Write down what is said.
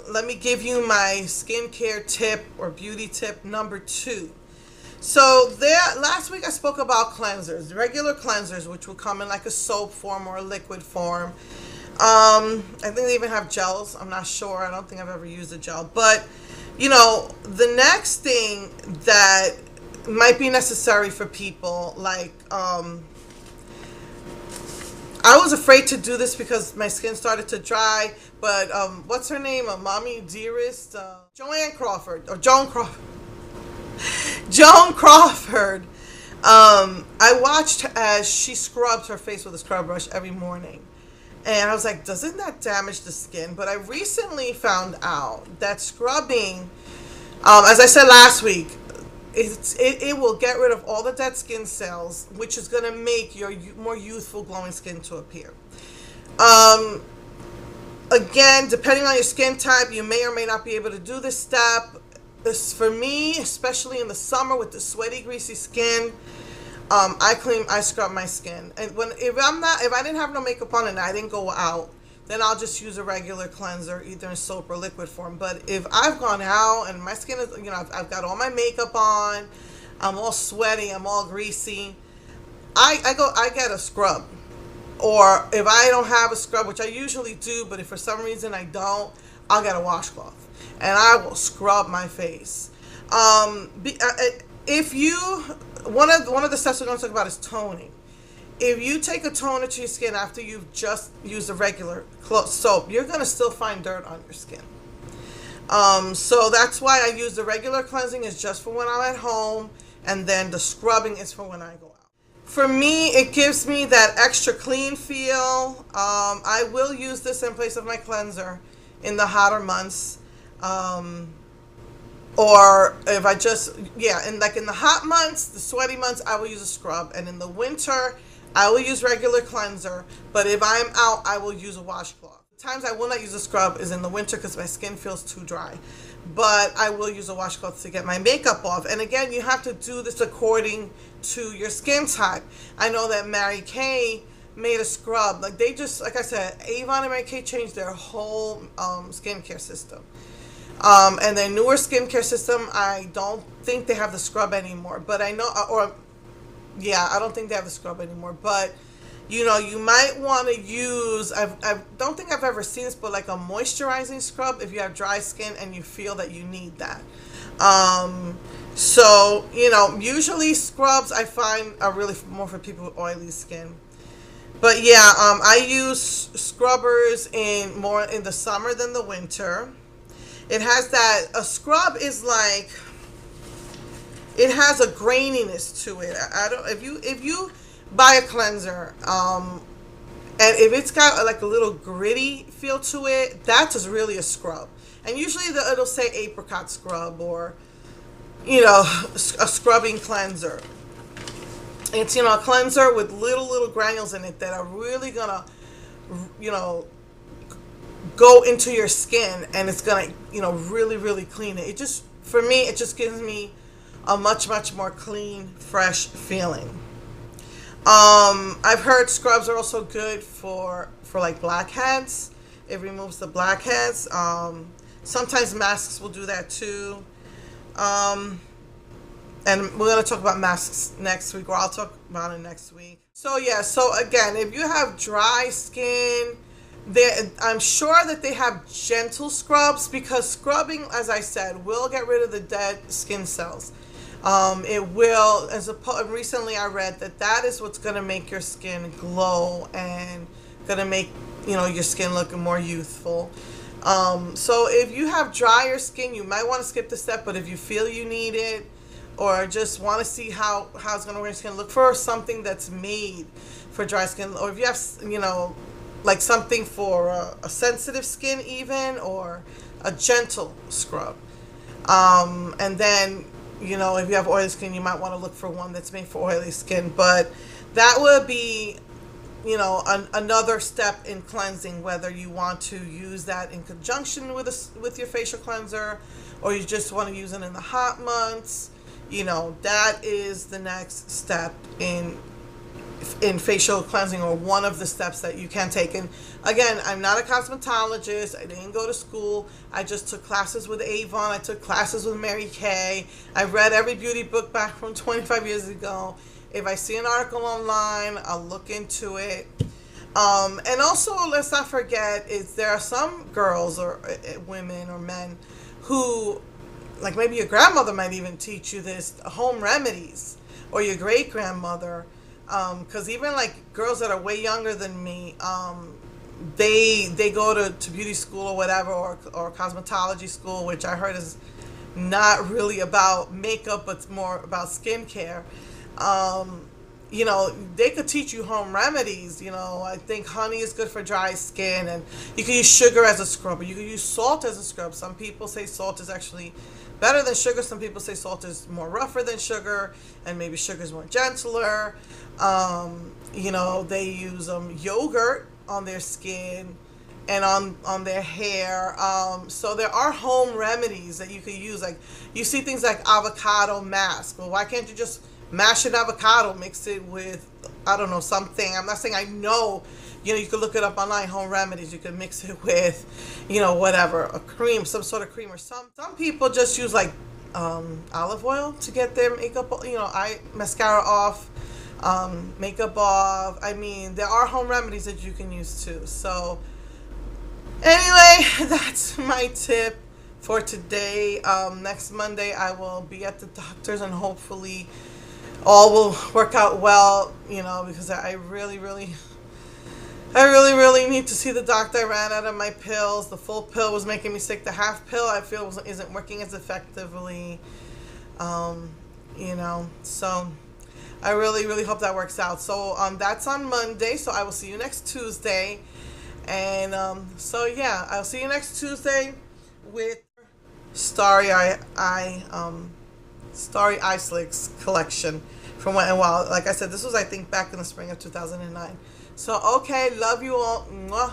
let me give you my skincare tip or beauty tip number 2. So there, last week I spoke about cleansers, regular cleansers, which will come in like a soap form or a liquid form. I think they even have gels. I'm not sure. I don't think I've ever used a gel. But, the next thing that might be necessary for people, like, I was afraid to do this because my skin started to dry, but what's her name? Mommy Dearest? Joanne Crawford, or Joan Crawford. Joan Crawford. I watched as she scrubbed her face with a scrub brush every morning. And I was like, doesn't that damage the skin? But I recently found out that scrubbing, as I said last week, it will get rid of all the dead skin cells, which is going to make your more youthful, glowing skin to appear. Again, depending on your skin type, you may or may not be able to do this step. For me, especially in the summer with the sweaty, greasy skin, I scrub my skin. And if I didn't have no makeup on and I didn't go out, then I'll just use a regular cleanser, either in soap or liquid form. But if I've gone out and my skin is, I've got all my makeup on, I'm all sweaty, I'm all greasy, I get a scrub. Or if I don't have a scrub, which I usually do, but if for some reason I don't, I'll get a washcloth and I will scrub my face. If you, one of the steps we're going to talk about is toning. If you take a toner to your skin after you've just used a regular soap, you're going to still find dirt on your skin. So that's why I use the regular cleansing is just for when I'm at home, and then the scrubbing is for when I go out. For me, it gives me that extra clean feel. I will use this in place of my cleanser in the hotter months. Or if I just, and like in the hot months, the sweaty months, I will use a scrub. And in the winter, I will use regular cleanser, but if I'm out, I will use a washcloth. The times I will not use a scrub is in the winter because my skin feels too dry. But I will use a washcloth to get my makeup off. And again, you have to do this according to your skin type. I know that Mary Kay made a scrub. Like I said, Avon and Mary Kay changed their whole skincare system. And their newer skincare system, I don't think they have the scrub anymore. But I know, I don't think they have the scrub anymore. But, you might want to use, I don't think I've ever seen this, but like a moisturizing scrub if you have dry skin and you feel that you need that. Usually scrubs I find are really more for people with oily skin. But I use scrubbers more in the summer than the winter. It has a scrub is like, it has a graininess to it. If you buy a cleanser, and if it's got like a little gritty feel to it, that's just really a scrub. And usually it'll say apricot scrub or, a scrubbing cleanser. It's, a cleanser with little granules in it that are really gonna, go into your skin, and it's gonna, really clean it. For me, it just gives me a much more clean, fresh feeling. I've heard scrubs are also good for like blackheads. It removes the blackheads. Sometimes masks will do that too. And we're going to talk about masks next week, or I'll talk about it next week. So again, if you have dry skin, I'm sure that they have gentle scrubs, because scrubbing, as I said, will get rid of the dead skin cells. It will, recently I read that is what's going to make your skin glow and going to make, your skin look more youthful. So if you have drier skin, you might want to skip the step, but if you feel you need it, or just want to see how it's going to work your skin, look for something that's made for dry skin. Or if you have, like something for a sensitive skin even, or a gentle scrub. And then, if you have oily skin, you might want to look for one that's made for oily skin. But that would be, another step in cleansing, whether you want to use that in conjunction with your facial cleanser, or you just want to use it in the hot months. That is the next step in in facial cleansing, or one of the steps that you can take. And again, I'm not a cosmetologist. I didn't go to school. I just took classes with Avon. I took classes with Mary Kay. I read every beauty book back from 25 years ago. If I see an article online, I'll look into it. And also, let's not forget, is there are some girls or women or men who, like maybe your grandmother might even teach you this, home remedies, or your great grandmother. Because even like girls that are way younger than me, they go to beauty school or whatever, or cosmetology school, which I heard is not really about makeup, but it's more about skincare. You know, they could teach you home remedies. You know, I think honey is good for dry skin, and you can use sugar as a scrub, or you can use salt as a scrub. Some people say salt is actually better than sugar. Some people say salt is more rougher than sugar, and maybe sugar is more gentler. You know, they use yogurt on their skin and on their hair. So there are home remedies that you could use. Like, you see things like avocado mask. Well, why can't you just mash an avocado, mix it with, I don't know, something. I'm not saying I know. You know, you could look it up online, home remedies. You could mix it with, you know, whatever, a cream, some sort of cream, or some people just use like olive oil to get their makeup, you know, mascara off, makeup off. I mean, there are home remedies that you can use too. So anyway, that's my tip for today. Next Monday I will be at the doctor's, and hopefully all will work out well, you know, because I really need to see the doctor. I ran out of my pills. The full pill was making me sick. The half pill, I feel, isn't working as effectively. You know, so I really hope that works out. So that's on Monday. So I will see you next Tuesday. And so yeah, I'll see you next Tuesday with Starry Eye Slicks collection from Wet n Wild. Like I said, this was, I think, back in the spring of 2009. So, okay, love you all. Mwah.